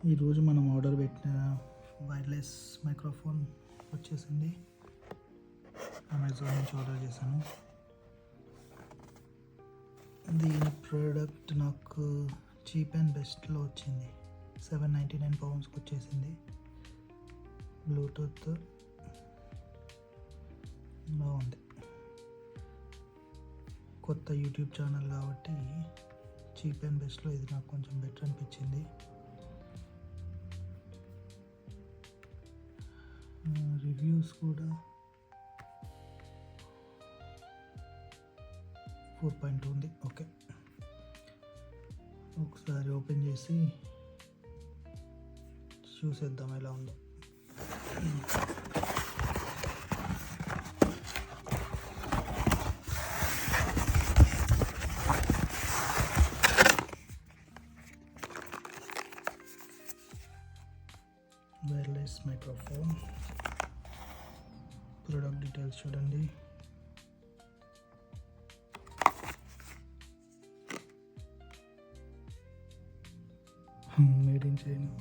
ఈరోజు మనం ఆర్డర్ పెట్టిన వైర్లెస్ మైక్రోఫోన్ వచ్చేసింది. అమెజాన్ నుంచి ఆర్డర్ చేశాను. దీని ప్రోడక్ట్ నాకు చీప్ అండ్ బెస్ట్లో వచ్చింది. 799 పౌండ్స్కి వచ్చేసింది. బ్లూటూత్ బాగుంది. కొత్త యూట్యూబ్ ఛానల్ కాబట్టి చీప్ అండ్ బెస్ట్లో ఇది నాకు కొంచెం బెటర్ అనిపించింది. రివ్యూస్ కూడా 4.2 ఉంది. ఓకే, ఒకసారి ఓపెన్ చేసి చూసేద్దాం ఎలా ఉందో. వైర్లెస్ మైక్రోఫోన్ ప్రొడక్ట్ డీటెయిల్స్ చూడండి. Made in China.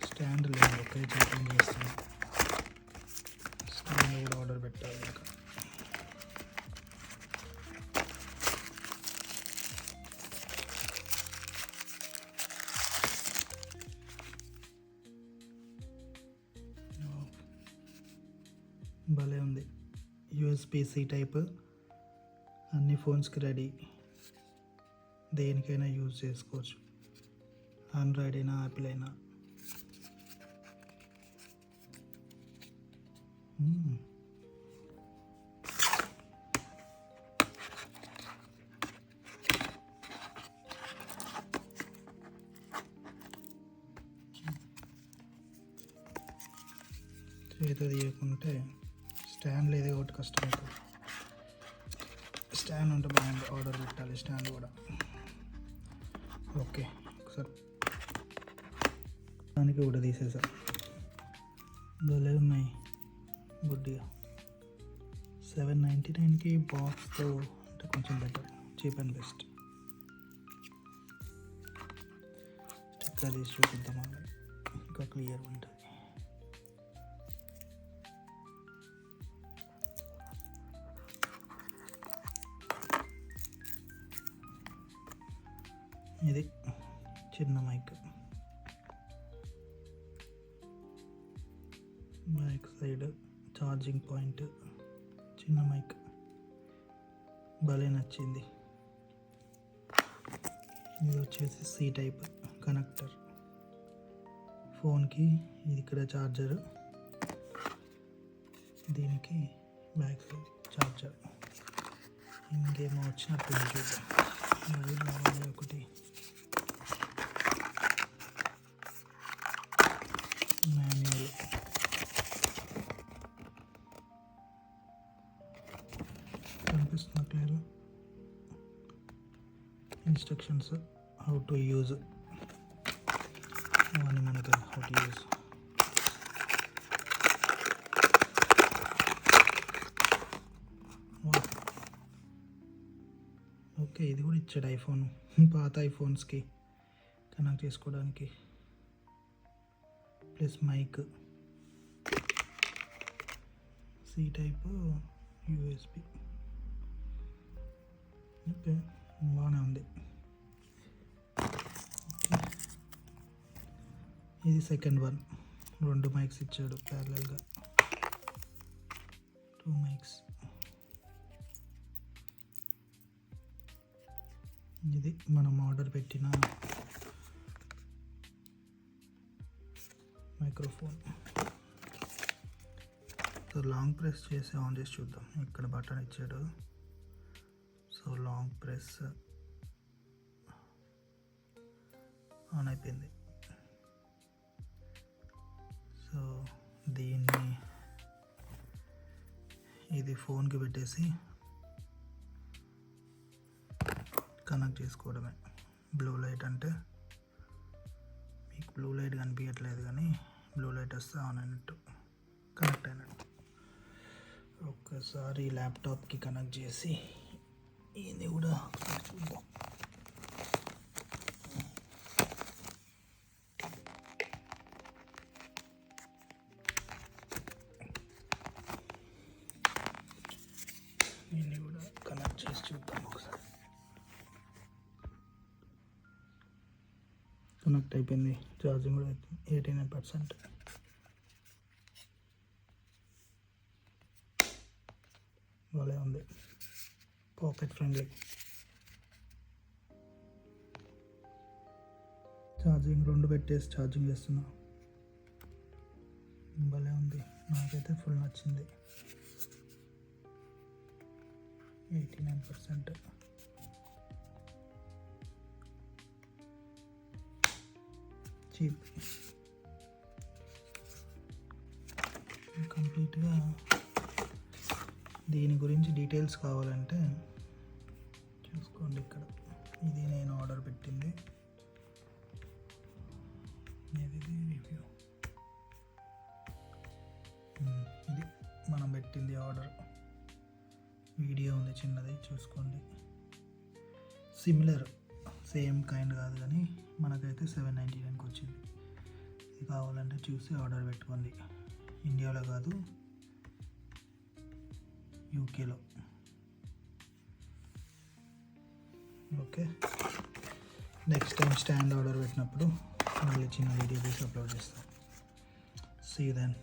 స్టాండ్ లేదు, ఒకే చెకింగ్ చేస్తాను. స్టాండ్ కూడా ఆర్డర్ పెట్టాలి. ఇంకా భలే ఉంది. USB-C టైప్, అన్ని ఫోన్స్కి రెడీ. దేనికైనా యూజ్ చేసుకోవచ్చు, ఆండ్రాయిడ్ అయినా యాపిల్ అయినా. చేతితో తీయకుంటే స్టాండ్ లేదు ఒకటి కష్టం అవుతుంది. స్టాండ్ ఉంటే బాగుంది. ఆర్డర్ పెట్టాలి స్టాండ్ కూడా. ఓకే, ఒకసారి దానికి కూడా తీసేసా. భలే ఉన్నాయి గుడ్డిగా. 799కి బాక్స్తో అంటే కొంచెం better, cheap and best. Sticker తీసి చూపిద్దాం, ఇంకా క్లియర్ ఉంటుంది. ఇది చిన్న mic, mic side charging point, చిన్న మైక్. భలే నచ్చింది. ఇది వచ్చేసి C టైప్ కనెక్టర్ ఫోన్కి. ఇది ఇక్కడ ఛార్జర్, దీనికి బ్యాక్ సైడ్ ఛార్జర్. ఇంకేమో వచ్చినట్టు చూద్దాం. ఒకటి మాన్యువల్. కనిపిస్తున్న clear. Instructions how to use అని మనకు హౌ టు యూజ్. ఓకే, ఇది కూడా ఇచ్చాడు. ఐఫోన్, పాత ఐఫోన్స్కి కనెక్ట్ చేసుకోవడానికి. Plus mic, C type USB. Okay, బాగానే ఉంది. ఇది సెకండ్ వన్. 2 మైక్స్ ఇచ్చాడు ప్యారలల్గా, 2 మైక్స్. ఇది మనం ఆర్డర్ పెట్టిన మైక్రోఫోన్. సో లాంగ్ ప్రెస్ చేసి ఆన్ చేసి చూద్దాం. ఇక్కడ బటన్ ఇచ్చాడు. సో లాంగ్ ప్రెస్ ఆన్ అయిపోయింది. సో దీన్ని ఇది ఫోన్కి పెట్టేసి కనెక్ట్ చేసుకోవడమే. బ్లూ లైట్ అంటే మీకు బ్లూ లైట్ కనిపించట్లేదు, కానీ బ్లూ లైట్ వస్తే ఆన్ అయినట్టు, కనెక్ట్ అయినట్టు. ఒకసారి ల్యాప్టాప్కి కనెక్ట్ చేసి ఇది కూడా చూద్దాం. దీన్ని కూడా కనెక్ట్ చేసి చూద్దాం ఒకసారి. కనెక్ట్ అయిపోయింది. ఛార్జింగ్ కూడా 89%. భలే ఉంది, పాకెట్ ఫ్రెండ్లీ. ఛార్జింగ్ 2 పెట్టేసి ఛార్జింగ్ చేస్తున్నా. భలే ఉంది, నాకైతే ఫుల్ నచ్చింది. 89%. చీప్. కంప్లీట్గా దీని గురించి డీటెయిల్స్ కావాలంటే చూసుకోండి ఇక్కడ. ఇది నేను ఆర్డర్ పెట్టింది, ఇది రివ్యూ. ఇది మనం పెట్టింది ఆర్డర్. వీడియో ఉంది చిన్నది, చూసుకోండి. సిమిలర్, సేమ్ కైండ్ కాదు కానీ మనకైతే 799కి వచ్చింది. ఇది కావాలంటే చూసి ఆర్డర్ పెట్టుకోండి. ఇండియాలో కాదు, యూకేలో. Okay, next time stand order పెట్టినప్పుడు మళ్ళీ చిన్న వీడియో తీసి అప్లోడ్ చేస్తాను. See you then.